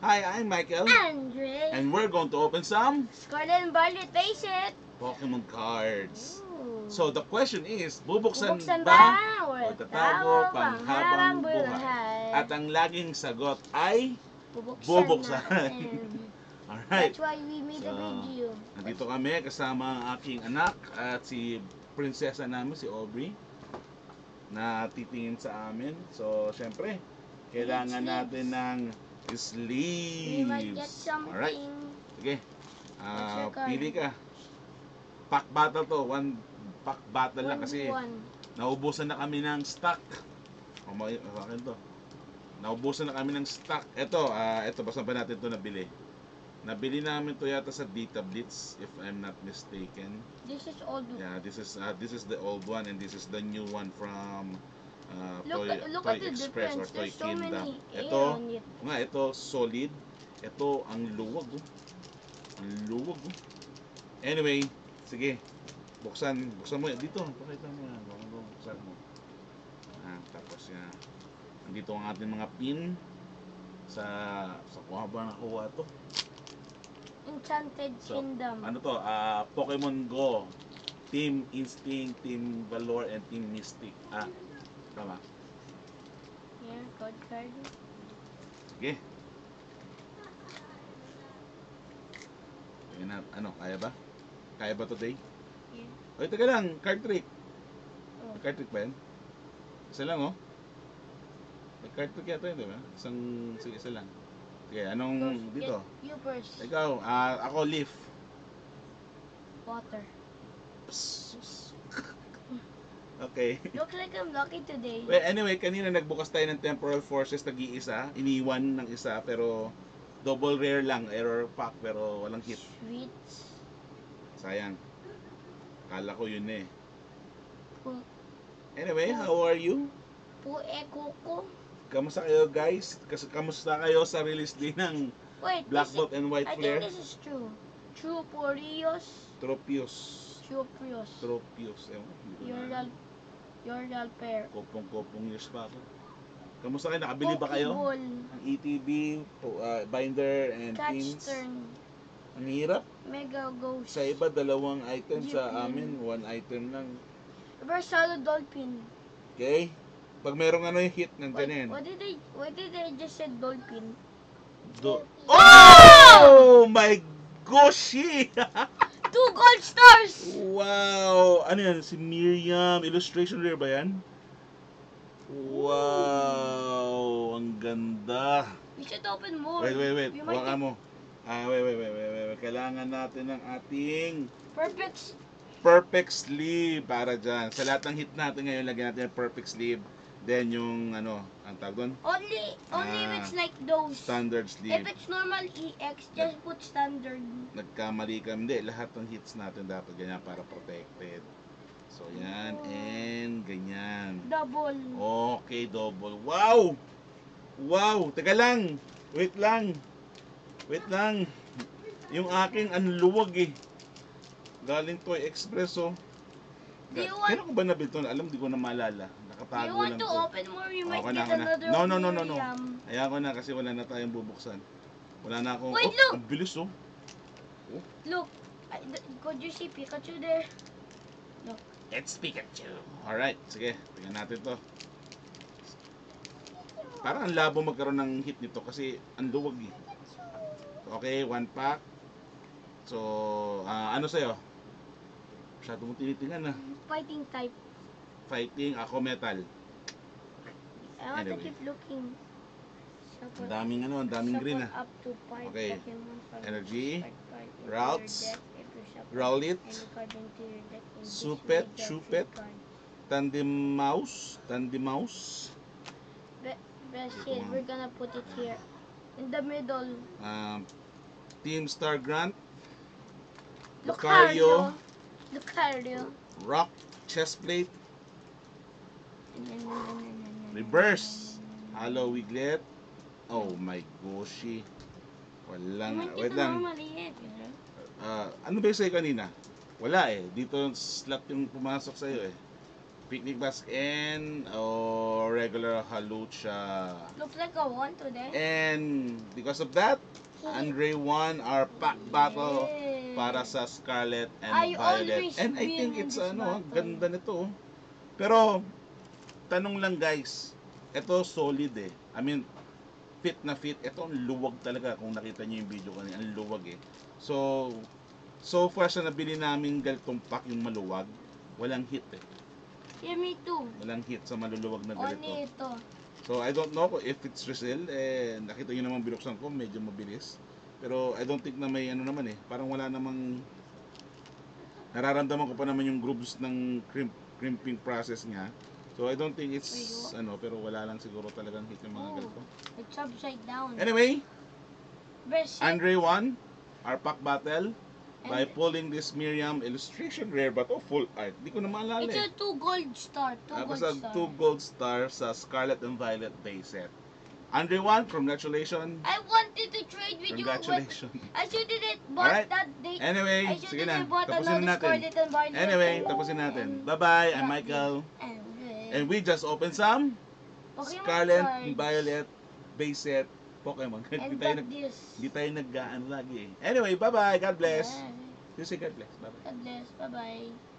Hi, I'm Michael. Andre. And we're going to open some Scarlet and Violet face it. Pokemon cards. Ooh. So the question is, bubuksan Bubuksan ba ba o o tatago tatago panghabang panghabang buhay? buhay? At ang laging sagot ay Bubuksan bubuksan. natin. Alright. That's why we made the video. Nandito kami kasama ang aking anak at si prinsesa namin, si Aubrey, na titingin sa amin. So, syempre, kailangan natin ng We might get sleeves. something. Alright. Sige. What's your card? Pili ka. Pack battle to. One pack battle lang kasi One. naubusan na kami ng stock. O, sa akin to. Naubusan na kami ng stock. Ito, basta ba natin to nabili? Nabili namin to yata sa Dita Blitz, if I'm not mistaken. This is old. Yeah, this is the old one and this is the new one from Look Toy at the Express or difference. Toy There's so Kingdom. many air Ito, on it. ito solid. Ito ang luwag. Oh. Ang luwag. Oh. Anyway, sige. Buksan mo yan. Dito, pakita mo yan. Buksan mo. Tapos yan. Nandito ang ating mga pin sa kuha ba nakuha to? Enchanted Kingdom. Ano to? Pokemon Go. Team Instinct, Team Valor, and Team Mystic. Tama. Yeah, code card. Sige. Tingnan natin. Ano, kaya ba? Kaya ba today? Yeah. Oy, teka lang. Card trick. Oh. May card trick ba yan? Isa lang, oh. May card trick yata yun, di ba? Sige, isa lang. Sige, anong dito? You first. Ikaw, ako Leaf. Water. Okay. Looks like I'm lucky today. Well, anyway, kanina nagbukas tayo ng Temporal Forces, nag-iisa. Iniwan ng isa, pero double rare lang. Error pack, pero walang hit. Sweets. Sayang. Kala ko yun eh. Pu- Anyway, how are you? Pue kuko. Kamusta kayo guys? Kamusta kayo sa release din ng Wait, Black Bolt and White I Flare? think this is true. True Porios. Tropius. Tropios. Tropius. Ewan ko, hindi ko na alam. Yordal pair. Kopong years pa ako. Kamusta kayo? Nakabili ba kayo? Pokeball. Ang ETB, binder, and Catch pins. turn. Ang hirap. Mega Ghost. Sa iba, 2 items. Sa Jeepney. amin, 1 item lang. Versalo Dolphin. Okay? Pag merong yung hit, nandyan na yan. Why did they just say Dolphin? Oh my gosh! 2 gold stars! Wow! Ano yan? Si Miriam. Illustration rare ba yan? Wow! Ang ganda. We should open more. Wait. We might Hawakan mo. Wait. Kailangan natin ng ating perfect sleeve para dyan. Sa lahat ng hit natin ngayon, lagyan natin yung perfect sleeve. Then yung ang tawag doon? Only if it's like those. Standard sleeve. If it's normal EX, just put standard. Nagkamali ka. Hindi, lahat ng hits natin dapat ganyan para protected. So yan, and ganyan. Double. Okay, double. Wow! Wow! Teka lang! Wait lang! Yung aking anluwag eh. Galing Toy Express oh. Kailan ko ba nabili ito? Alam, di ko na maalala. Do Nakatago you want lang to to. open more? We might Okay get na. another No. Miriam. Ayaw ko na kasi wala na tayong bubuksan. Wala na akong... Wait, oh, look! ang bilis oh. Look, could you see Pikachu there? Look. It's Pikachu. Alright, sige. Tingnan natin to. Parang ang labo magkaroon ng hit nito kasi ang luwag eh. Okay, 1 pack. So, ano sa'yo? Masyado mong tinitingnan na. Fighting type. Fighting, ako metal. I want to Anyway. keep looking. Ang daming ang daming green ah. Up to 5 Okay. Pokemon from Energy. your deck into Routes. your deck. If you shuffle Rowlet. any card into your deck, in this Supet, way, draw Chupet. 3 cards. Tandem mouse. Best hit, we're gonna put it here. In the middle. Team Star Grant. Lucario. Rock Chestplate. Reverse. Halo Wiglet. Oh my gosh. Walang. Wait lang. Ano ba yung sa'yo kanina? Wala eh. Dito slot yung pumasok sa'yo eh. Picnic Basket and regular Halucha. Looks like a one today. And because of that, Andre won our pack battle Yay. para sa Scarlet and I Violet. always And I win think in it's this battle. ganda nito. Pero tanong lang guys, ito solid eh. I mean, fit na fit. Ito ang luwag talaga kung nakita niyo yung video kanina, ang luwag eh. So far sa nabili namin ganitong pack yung maluwag, walang hit eh. Yeah, me too. Walang hit sa maluluwag na ganito. Only ito. So I don't know if it's resale, nakita nyo naman binuksan ko, medyo mabilis. Pero I don't think na may ano naman eh, parang wala namang, nararamdaman ko pa naman yung grooves ng crimping process niya. So I don't think it's pero wala lang siguro talagang hit yung mga ganito. It's upside down. Anyway, Best shit. Andre won our pack battle by And pulling this Miriam illustration rare but full art. Di ko na maalala it's eh. a 2 gold star. 2 gold Basta star. 2 gold stars sa Scarlet and Violet base set. Andre won, congratulations. I wanted to trade with you, but Congratulations. I shouldn't bought Alright. that date. Anyway, I sige shouldn't na. have bought Tapusin another na natin. Scarlet and Violet. Anyway, tapusin natin. Bye-bye. I'm Yeah. Michael. And And we just opened some Pokemon Scarlet cards. and Violet base set Pokemon. And Hindi this. tayo nag-gaan lagi eh. Anyway, bye-bye. God bless. Yeah. You say God bless. Bye-bye. God bless. Bye-bye.